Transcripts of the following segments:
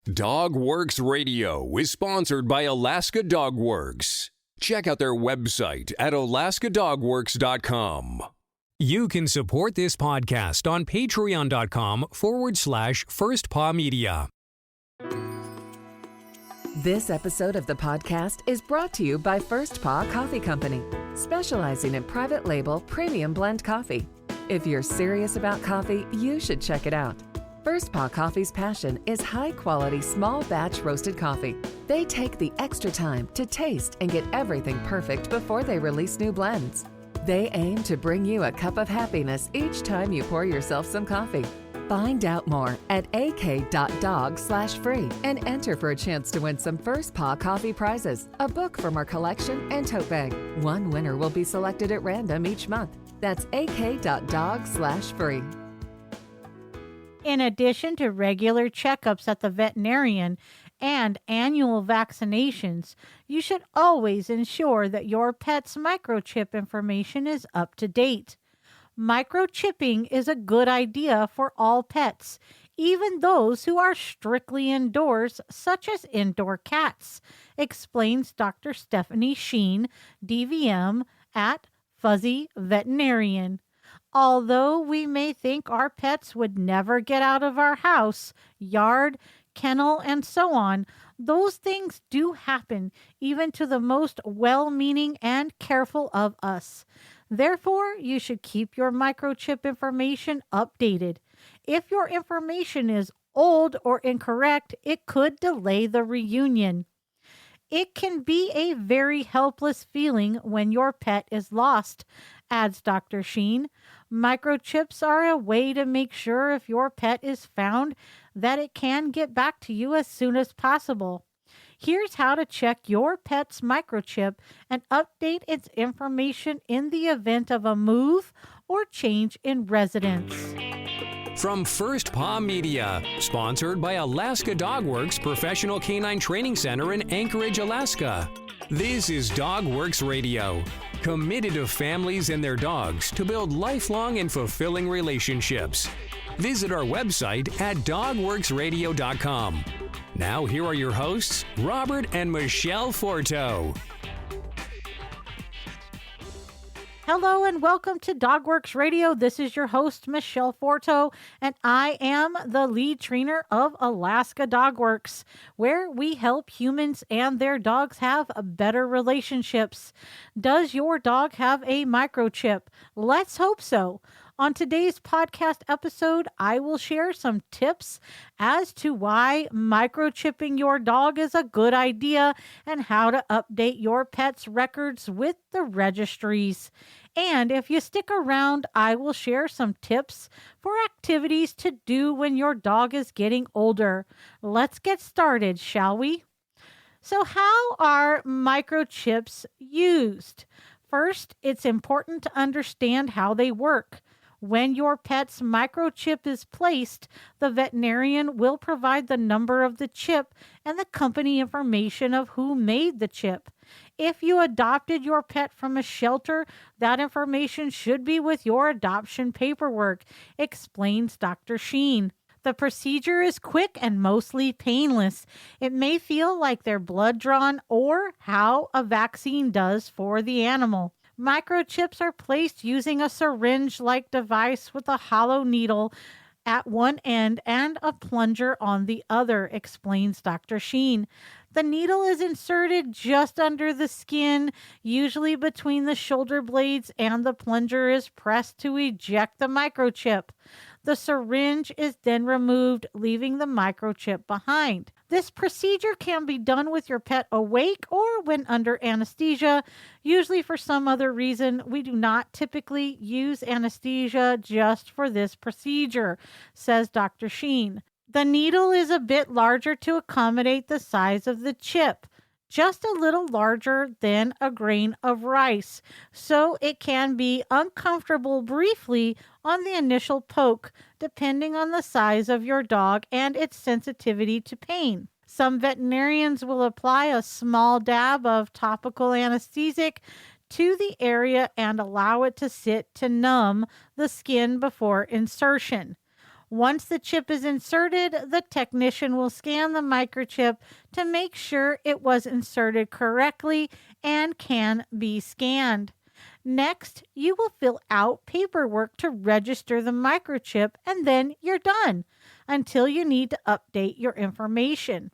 DogWorks Radio is sponsored by Alaska Dog Works. Check out their website at alaskadogworks.com. You can support this podcast on patreon.com/firstpawmedia. This episode of the podcast is brought to you by First Paw Coffee Company, specializing in private label premium blend coffee. If you're serious about coffee, you should check it out. First Paw Coffee's passion is high-quality, small-batch roasted coffee. They take the extra time to taste and get everything perfect before they release new blends. They aim to bring you a cup of happiness each time you pour yourself some coffee. Find out more at ak.dog/free and enter for a chance to win some First Paw Coffee prizes, a book from our collection, and tote bag. One winner will be selected at random each month. That's ak.dog/free. In addition to regular checkups at the veterinarian and annual vaccinations, you should always ensure that your pet's microchip information is up to date. Microchipping is a good idea for all pets, even those who are strictly indoors, such as indoor cats, explains Dr. Stephanie Sheen, DVM at Fuzzy Veterinarian. Although we may think our pets would never get out of our house, yard, kennel, and so on, those things do happen even to the most well-meaning and careful of us. Therefore, you should keep your microchip information updated. If your information is old or incorrect, it could delay the reunion. It can be a very helpless feeling when your pet is lost, adds Dr. Sheen. Microchips are a way to make sure if your pet is found that it can get back to you as soon as possible. Here's how to check your pet's microchip and update its information in the event of a move or change in residence. From First Paw Media, sponsored by Alaska Dog Works Professional Canine Training Center in Anchorage, Alaska. This is DogWorks Radio, committed to families and their dogs to build lifelong and fulfilling relationships. Visit our website at dogworksradio.com. Now here are your hosts, Robert and Michele Forto. Hello and welcome to DogWorks Radio. This is your host, Michele Forto, and I am the lead trainer of Alaska Dogworks, where we help humans and their dogs have better relationships. Does your dog have a microchip? Let's hope so. On today's podcast episode, I will share some tips as to why microchipping your dog is a good idea and how to update your pet's records with the registries. And if you stick around, I will share some tips for activities to do when your dog is getting older. Let's get started, shall we? So how are microchips used? First, it's important to understand how they work. When your pet's microchip is placed, the veterinarian will provide the number of the chip and the company information of who made the chip. If you adopted your pet from a shelter, that information should be with your adoption paperwork, explains Dr. Sheen. The procedure is quick and mostly painless. It may feel like they're blood drawn or how a vaccine does for the animal. Microchips are placed using a syringe-like device with a hollow needle at one end and a plunger on the other, explains Dr. Sheen. The needle is inserted just under the skin, usually between the shoulder blades, and the plunger is pressed to eject the microchip. The syringe is then removed, leaving the microchip behind. This procedure can be done with your pet awake or when under anesthesia. Usually for some other reason, we do not typically use anesthesia just for this procedure, says Dr. Sheen. The needle is a bit larger to accommodate the size of the chip, just a little larger than a grain of rice, so it can be uncomfortable briefly on the initial poke, depending on the size of your dog and its sensitivity to pain. Some veterinarians will apply a small dab of topical anesthetic to the area and allow it to sit to numb the skin before insertion. Once the chip is inserted, the technician will scan the microchip to make sure it was inserted correctly and can be scanned. Next, you will fill out paperwork to register the microchip, and then you're done until you need to update your information.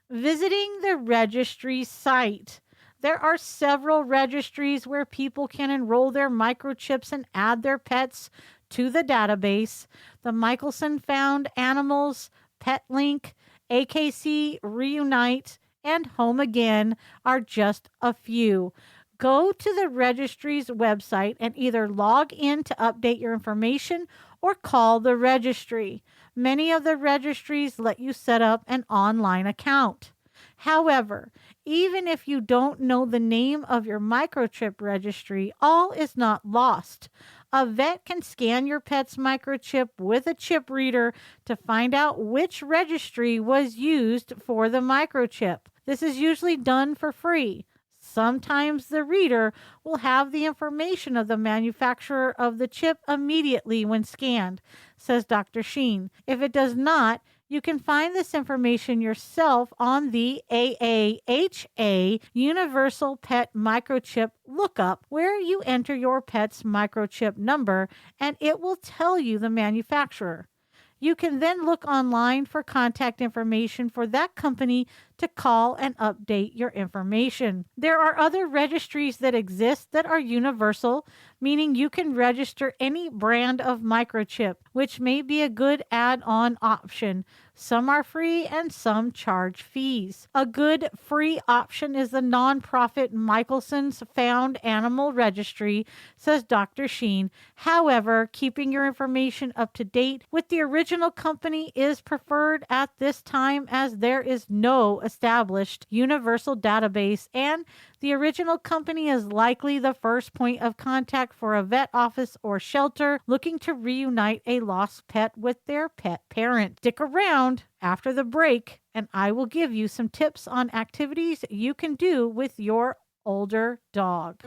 Visiting the registry site. There are several registries where people can enroll their microchips and add their pets to the database. The Michelson Found Animals, PetLink, AKC Reunite, and Home Again are just a few. Go to the registry's website and either log in to update your information or call the registry. Many of the registries let you set up an online account. However, even if you don't know the name of your microchip registry, all is not lost. A vet can scan your pet's microchip with a chip reader to find out which registry was used for the microchip. This is usually done for free. Sometimes the reader will have the information of the manufacturer of the chip immediately when scanned, says Dr. Sheen. If it does not, you can find this information yourself on the AAHA Universal Pet Microchip lookup, where you enter your pet's microchip number and it will tell you the manufacturer. You can then look online for contact information for that company to call and update your information. There are other registries that exist that are universal, meaning you can register any brand of microchip, which may be a good add-on option. Some are free and some charge fees. A good free option is the nonprofit Michelson's Found Animal Registry, says Dr. Sheen. However, keeping your information up to date with the original company is preferred at this time, as there is no established universal database, and the original company is likely the first point of contact for a vet office or shelter looking to reunite a lost pet with their pet parent. Stick around after the break, and I will give you some tips on activities you can do with your older dog.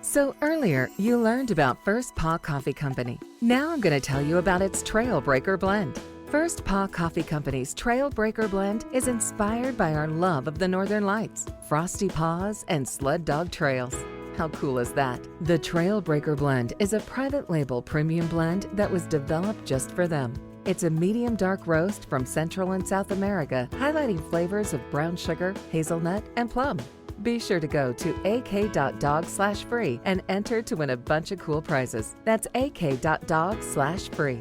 So earlier, you learned about First Paw Coffee Company. Now I'm going to tell you about its Trailbreaker Blend. First Paw Coffee Company's Trailbreaker Blend is inspired by our love of the Northern Lights, frosty paws, and sled dog trails. How cool is that? The Trailbreaker Blend is a private label premium blend that was developed just for them. It's a medium dark roast from Central and South America, highlighting flavors of brown sugar, hazelnut, and plum. Be sure to go to ak.dog/free and enter to win a bunch of cool prizes. That's ak.dog/free.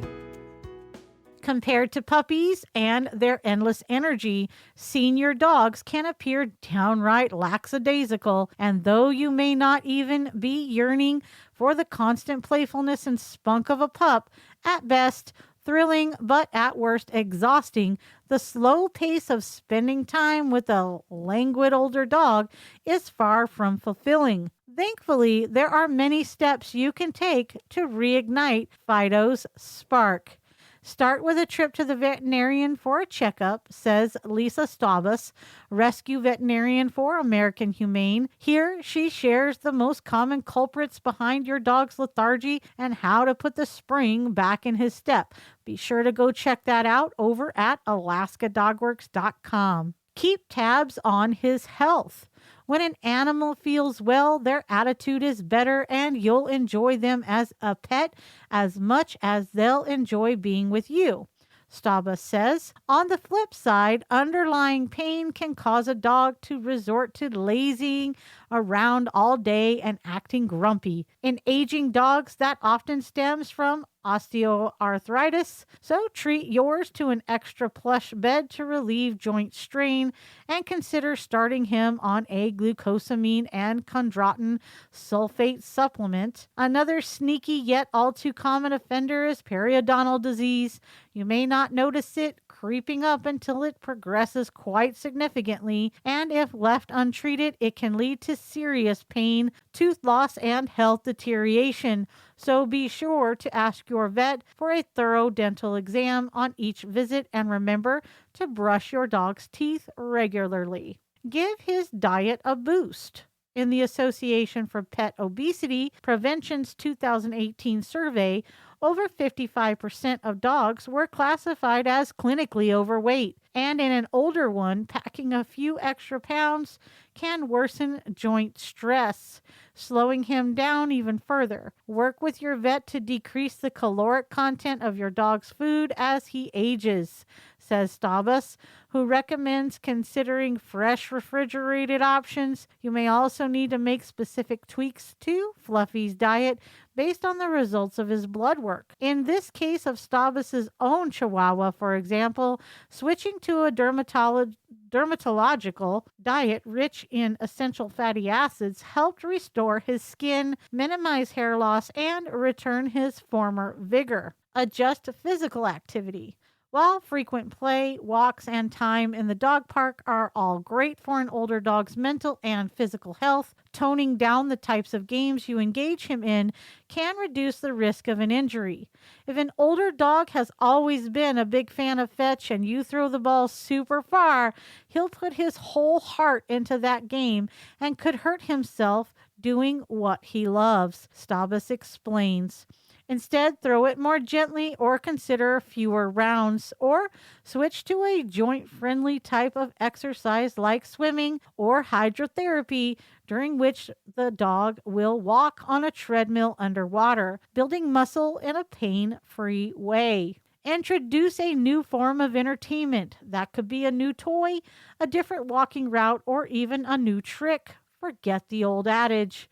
Compared to puppies and their endless energy, senior dogs can appear downright lackadaisical, and though you may not even be yearning for the constant playfulness and spunk of a pup, at best thrilling, but at worst exhausting, the slow pace of spending time with a languid older dog is far from fulfilling. Thankfully, there are many steps you can take to reignite Fido's spark. Start with a trip to the veterinarian for a checkup, says Lisa Staubus, rescue veterinarian for American Humane. Here, she shares the most common culprits behind your dog's lethargy and how to put the spring back in his step. Be sure to go check that out over at alaskadogworks.com. Keep tabs on his health. When an animal feels well, their attitude is better, and you'll enjoy them as a pet as much as they'll enjoy being with you. Staba says, on the flip side, underlying pain can cause a dog to resort to lazing around all day and acting grumpy. In aging dogs, that often stems from osteoarthritis, so treat yours to an extra plush bed to relieve joint strain, and consider starting him on a glucosamine and chondroitin sulfate supplement. Another sneaky yet all too common offender is periodontal disease. You may not notice it creeping up until it progresses quite significantly, and if left untreated, it can lead to serious pain, tooth loss, and health deterioration. So be sure to ask your vet for a thorough dental exam on each visit, and remember to brush your dog's teeth regularly. Give his diet a boost. In the Association for Pet Obesity Prevention's 2018 survey, over 55% of dogs were classified as clinically overweight. And in an older one, packing a few extra pounds can worsen joint stress, slowing him down even further. Work with your vet to decrease the caloric content of your dog's food as he ages, says Stabas, who recommends considering fresh refrigerated options. You may also need to make specific tweaks to Fluffy's diet based on the results of his blood work. In this case of Stabas's own Chihuahua, for example, switching to a dermatological diet rich in essential fatty acids helped restore his skin, minimize hair loss, and return his former vigor. Adjust physical activity. While frequent play, walks, and time in the dog park are all great for an older dog's mental and physical health, toning down the types of games you engage him in can reduce the risk of an injury. If an older dog has always been a big fan of fetch and you throw the ball super far, he'll put his whole heart into that game and could hurt himself doing what he loves, Stabas explains. Instead, throw it more gently or consider fewer rounds, or switch to a joint-friendly type of exercise like swimming or hydrotherapy, during which the dog will walk on a treadmill underwater, building muscle in a pain-free way. Introduce a new form of entertainment. That could be a new toy, a different walking route, or even a new trick. Forget the old adage.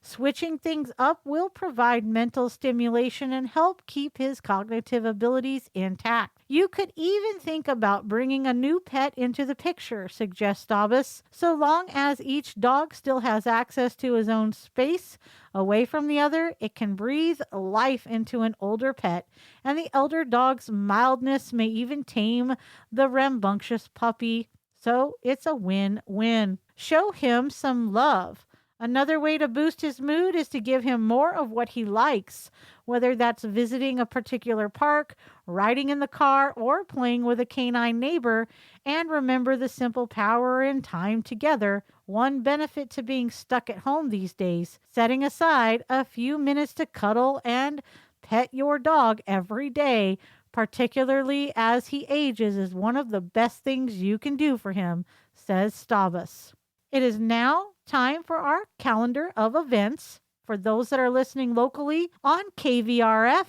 Switching things up will provide mental stimulation and help keep his cognitive abilities intact. You could even think about bringing a new pet into the picture, suggests Stabas, so long as each dog still has access to his own space away from the other. It can breathe life into an older pet, and the elder dog's mildness may even tame the rambunctious puppy. So it's a win-win. Show him some love. Another way to boost his mood is to give him more of what he likes, whether that's visiting a particular park, riding in the car, or playing with a canine neighbor. And remember the simple power in time together. One benefit to being stuck at home these days, setting aside a few minutes to cuddle and pet your dog every day, particularly as he ages, is one of the best things you can do for him, says Stabas. It is now time for our calendar of events. For those that are listening locally on KVRF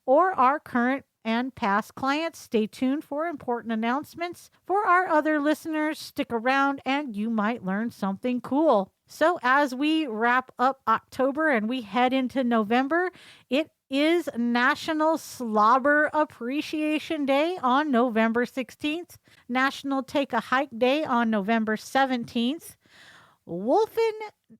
or our current and past clients, stay tuned for important announcements. For our other listeners, stick around and you might learn something cool. So as we wrap up October and we head into November, it is National Slobber Appreciation Day on November 16th, National Take a Hike Day on November 17th, Wolfen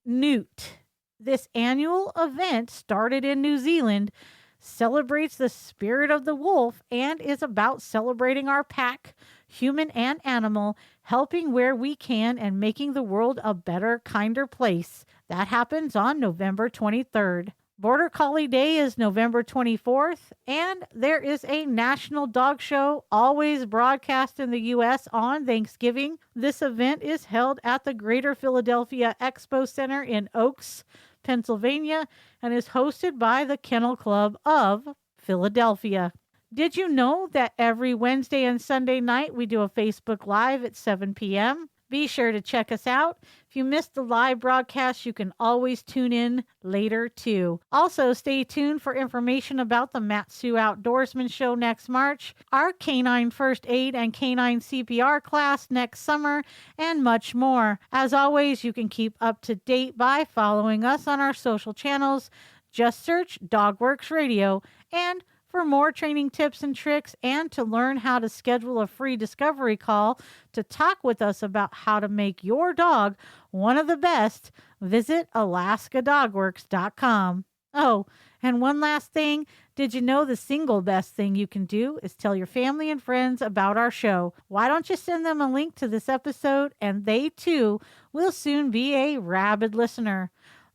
Newt. This annual event, started in New Zealand, celebrates the spirit of the wolf and is about celebrating our pack, human and animal, helping where we can and making the world a better, kinder place. That happens on November 23rd. Border Collie Day is November 24th, and there is a National Dog Show always broadcast in the U.S. on Thanksgiving. This event is held at the Greater Philadelphia Expo Center in Oaks, Pennsylvania, and is hosted by the Kennel Club of Philadelphia. Did you know that every Wednesday and Sunday night we do a Facebook Live at 7 p.m.? Be sure to check us out. If you missed the live broadcast, you can always tune in later too. Also, stay tuned for information about the Matsu Outdoorsman Show next March, our Canine First Aid and Canine CPR class next summer, and much more. As always, you can keep up to date by following us on our social channels. Just search DogWorks Radio. And for more training tips and tricks and to learn how to schedule a free discovery call to talk with us about how to make your dog one of the best, visit alaskadogworks.com. Oh, and one last thing. Did you know the single best thing you can do is tell your family and friends about our show? Why don't you send them a link to this episode and they too will soon be a rabid listener.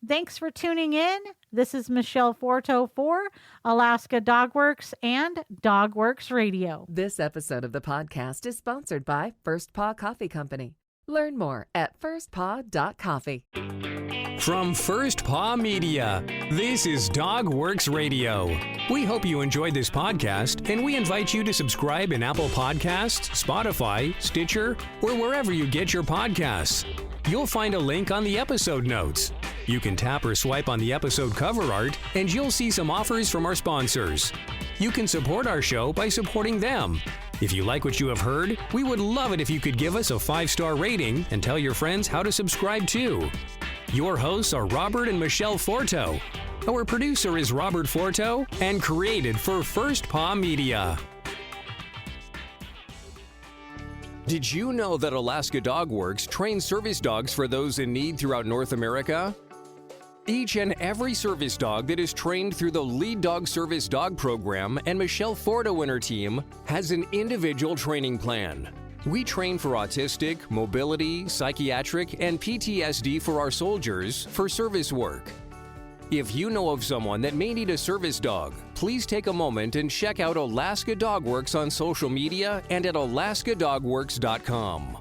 Thanks for tuning in. This is Michele Forto for Alaska Dogworks and Dogworks Radio. This episode of the podcast is sponsored by First Paw Coffee Company. Learn more at firstpaw.coffee. From First Paw Media, this is DogWorks Radio. We hope you enjoyed this podcast, and we invite you to subscribe in Apple Podcasts, Spotify, Stitcher, or wherever you get your podcasts. You'll find a link on the episode notes. You can tap or swipe on the episode cover art, and you'll see some offers from our sponsors. You can support our show by supporting them. If you like what you have heard, we would love it if you could give us a 5-star rating and tell your friends how to subscribe too. Your hosts are Robert and Michele Forto. Our producer is Robert Forto and created for First Paw Media. Did you know that Alaska Dog Works trains service dogs for those in need throughout North America? Each and every service dog that is trained through the Lead Dog Service Dog Program and Michele Forto and her team has an individual training plan. We train for autistic, mobility, psychiatric, and PTSD for our soldiers for service work. If you know of someone that may need a service dog, please take a moment and check out Alaska Dog Works on social media and at alaskadogworks.com.